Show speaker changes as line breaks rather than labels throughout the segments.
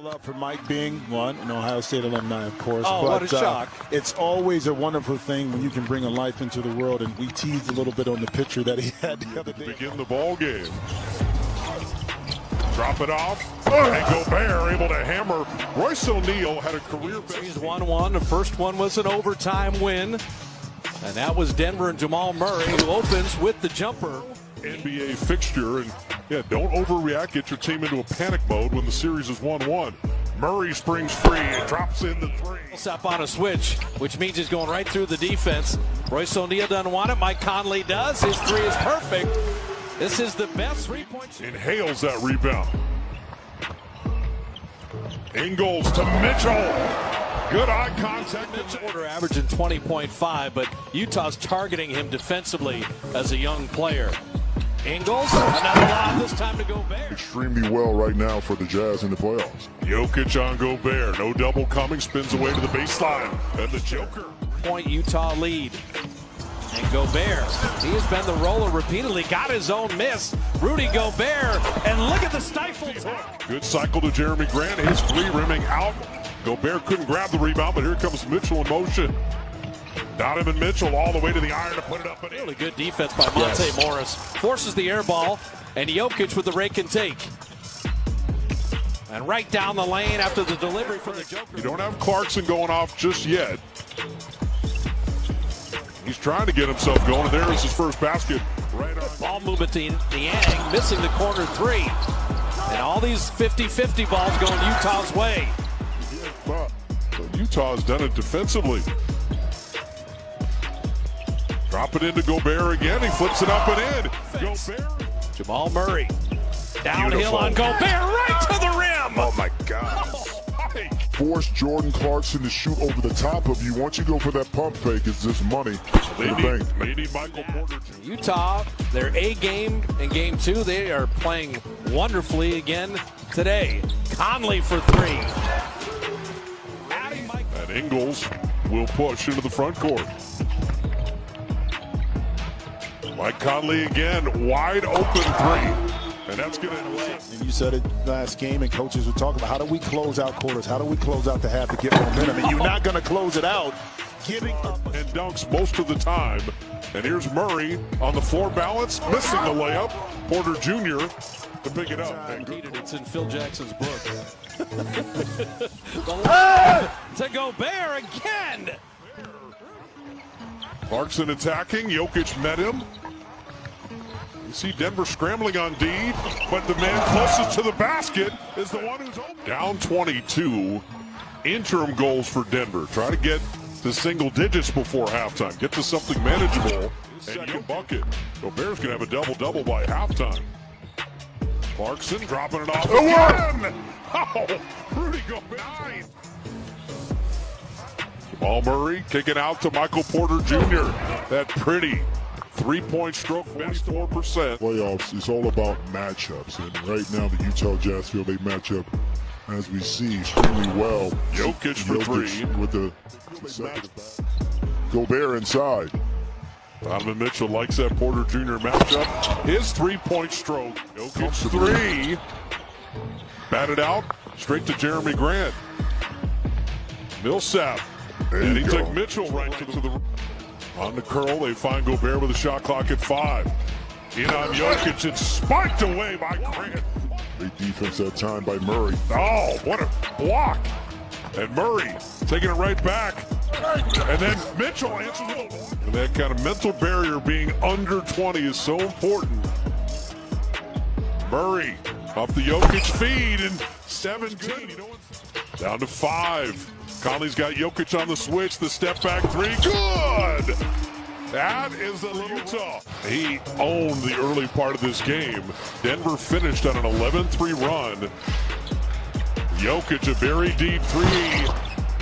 Up for Mike Bing, one, an Ohio State alumni, of course.
Oh,
but,
what a shock.
It's always a wonderful thing when you can bring a life into the world, and we teased a little bit on the picture that he had the other day.
Begin the ball game. Drop it off, and Gobert able to hammer. Royce O'Neal had a career best.
He's 1-1. The first one was an overtime win. And that was Denver and Jamal Murray, who opens with the jumper.
NBA fixture, and yeah, don't overreact. Get your team into a panic mode when the series is 1-1. Murray springs free and drops in the three.
Up on a switch, which means he's going right through the defense. Royce O'Neal doesn't want it. Mike Conley does. His three is perfect. This is the best three-point shooter.
Inhales that rebound. Ingles to Mitchell. Good eye contact.
Order averaging 20.5, but Utah's targeting him defensively as a young player. Ingles, another lob, this time to Gobert.
Extremely well right now for the Jazz in the playoffs.
Jokic on Gobert. No double coming. Spins away to the baseline. And the Joker.
Point Utah lead. And Gobert, he has been the roller repeatedly. Got his own miss. Rudy Gobert, and look at the stifle.
Good cycle to Jeremy Grant. His three rimming out. Gobert couldn't grab the rebound, but here comes Mitchell in motion. Donovan Mitchell all the way to the iron to put it up and in.
Really good defense by Monte Morris. Forces the air ball, and Jokic with the rake and take. And right down the lane after the delivery from the Joker.
You don't have Clarkson going off just yet. He's trying to get himself going, and there is his first basket. Right on.
Ball movement to Niang, missing the corner three. And all these 50-50 balls going Utah's way.
But Utah has done it defensively. Drop it into Gobert again. He flips it up and in. Gobert.
Jamal Murray. Downhill
Beautiful.
on Gobert, right to the rim.
Oh, my God.
Force Jordan Clarkson to shoot over the top of you. Once you go for that pump fake, it's just money
They
in the
need,
bank.
they need Michael Porter.
Utah, their A game in game two, they are playing wonderfully again today. Conley for three.
And Ingles will push into the front court. Mike Conley again, wide open three. And that's going to
And you said it last game, and coaches were talking about how do we close out quarters? How do we close out the half to get momentum? And you're not going to close it out giving up.
and dunks most of the time. And here's Murray on the floor balance, missing the layup. Porter Jr. to pick it up.
It's in Phil Jackson's book. The line to Gobert again.
Clarkson attacking. Jokic met him. You see Denver scrambling on D, but the man closest to the basket is the one who's open. Down 22. Interim goals for Denver. Try to get to single digits before halftime. Get to something manageable. And you bucket. Gobert's going to have a double-double by halftime. Clarkson dropping it off again. Oh, Rudy Gobert. Jamal Murray kicking out to Michael Porter Jr. That pretty three-point stroke, best 4%.
Playoffs is all about matchups, and right now the Utah Jazz feel they match up, as we see, extremely well.
Jokic for three.
With the Gobert inside.
Donovan Mitchell likes that Porter Jr. matchup. His three-point stroke. Jokic three. Batted out. Straight to Jeremy Grant. Millsap. And he took Mitchell right to the... On the curl, they find Gobert with a shot clock at 5. In on Jokic. It's spiked away by Grant.
Great defense that time by Murray.
Oh, what a block. And Murray taking it right back. And then Mitchell answers it. And that kind of mental barrier being under 20 is so important. Murray off the Jokic feed and 17. Down to 5. Conley's got Jokic on the switch. The step back three. Good! That is the Utah. He owned the early part of this game. Denver finished on an 11-3 run. Jokic a very deep three.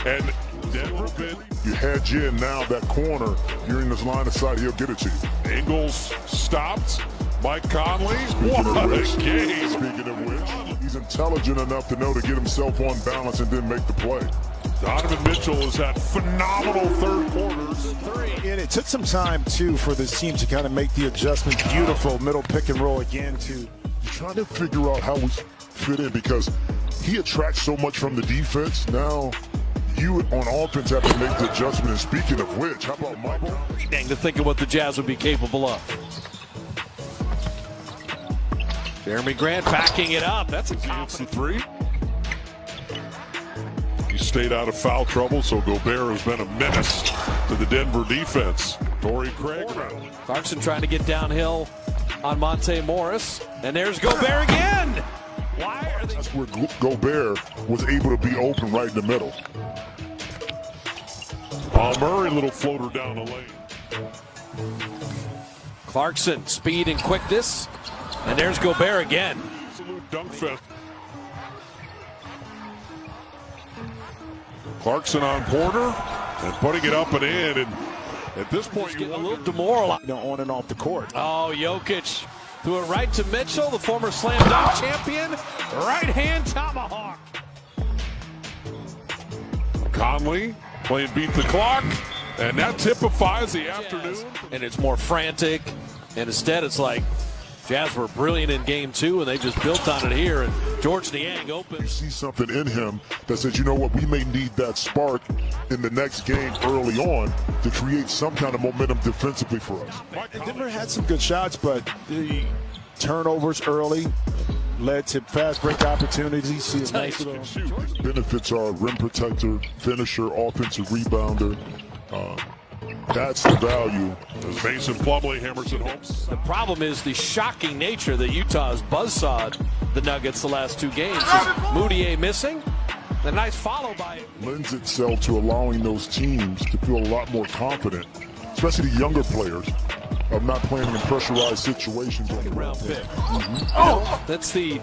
And Denver bit.
You hedge in now that corner. You're in this line of sight. He'll get it to you.
Ingles stopped. Mike Conley.
Speaking
What
of
a
which,
game.
Speaking of which, he's intelligent enough to know to get himself on balance and then make the play.
Donovan Mitchell has had phenomenal third quarters.
And it took some time, too, for this team to kind of make the adjustment. Beautiful middle pick and roll again, too.
Trying to figure out how we fit in, because he attracts so much from the defense. Now you on offense have to make the adjustment. And speaking of which, how about Mike?
Dang, to think of what the Jazz would be capable of. Jeremy Grant backing it up. That's a
It's the three. He stayed out of foul trouble, so Gobert has been a menace to the Denver defense. Torrey Craig.
Clarkson trying to get downhill on Monte Morris. And there's Gobert again. Why are they?
That's where Gobert was able to be open right in the middle.
Murray, little floater down the lane.
Clarkson, speed and quickness. And there's Gobert again.
Absolute dunk fest. Clarkson on Porter and putting it up and in. And at this point,
He's getting a little demoralized.
On and off the court.
Oh, Jokic threw it right to Mitchell, the former slam dunk champion. Right hand tomahawk.
Conley playing beat the clock, and that typifies the afternoon.
And it's more frantic. And instead, it's like Jazz were brilliant in game 2, and they just built on it here. And George Niang
You
opens.
see something in him that says, you know what, we may need that spark in the next game early on to create some kind of momentum defensively for us.
And Denver had some good shots, but the turnovers early led to fast break opportunities. See a nice little
Benefits are rim protector, finisher, offensive rebounder. That's the value.
As Mason Plumlee hammers it home.
The problem is the shocking nature that Utah has buzzsawed the Nuggets the last 2 games. Is Moutier missing? A nice follow by
Lends itself to allowing those teams to feel a lot more confident, especially the younger players, of not playing in pressurized situations on the
round
round.
pick. Oh, that's the.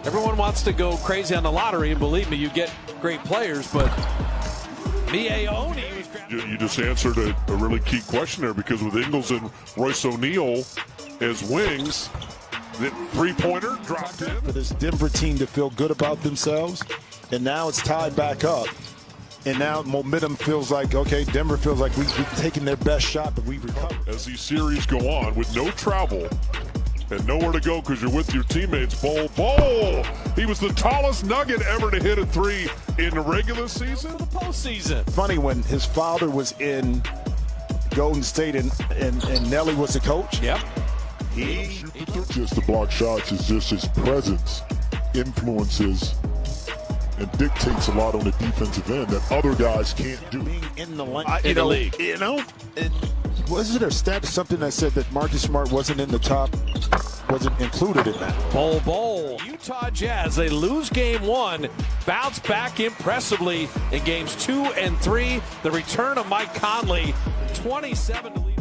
Everyone wants to go crazy on the lottery, and believe me, you get great players, but Miaoni was
You just answered a really key question there, because with Ingles and Royce O'Neal as wings, the three-pointer dropped in.
for this Denver team to feel good about themselves, and now it's tied back up. And now momentum feels like, okay, Denver feels like we've taken their best shot, but we've recovered.
As these series go on with no travel and nowhere to go because you're with your teammates. Bol, he was the tallest Nugget ever to hit a three in the regular season.
the postseason.
Funny, when his father was in Golden State and Nelly was the coach.
Yep.
Just to block shots is just his presence influences and dictates a lot on the defensive end that other guys can't do.
Being in the lane,
In the league.
wasn't there a stat something that said that Marcus Smart wasn't in the top, wasn't included in that?
Bol. Utah Jazz, they lose game 1, bounce back impressively in games 2 and 3. The return of Mike Conley, 27 to lead.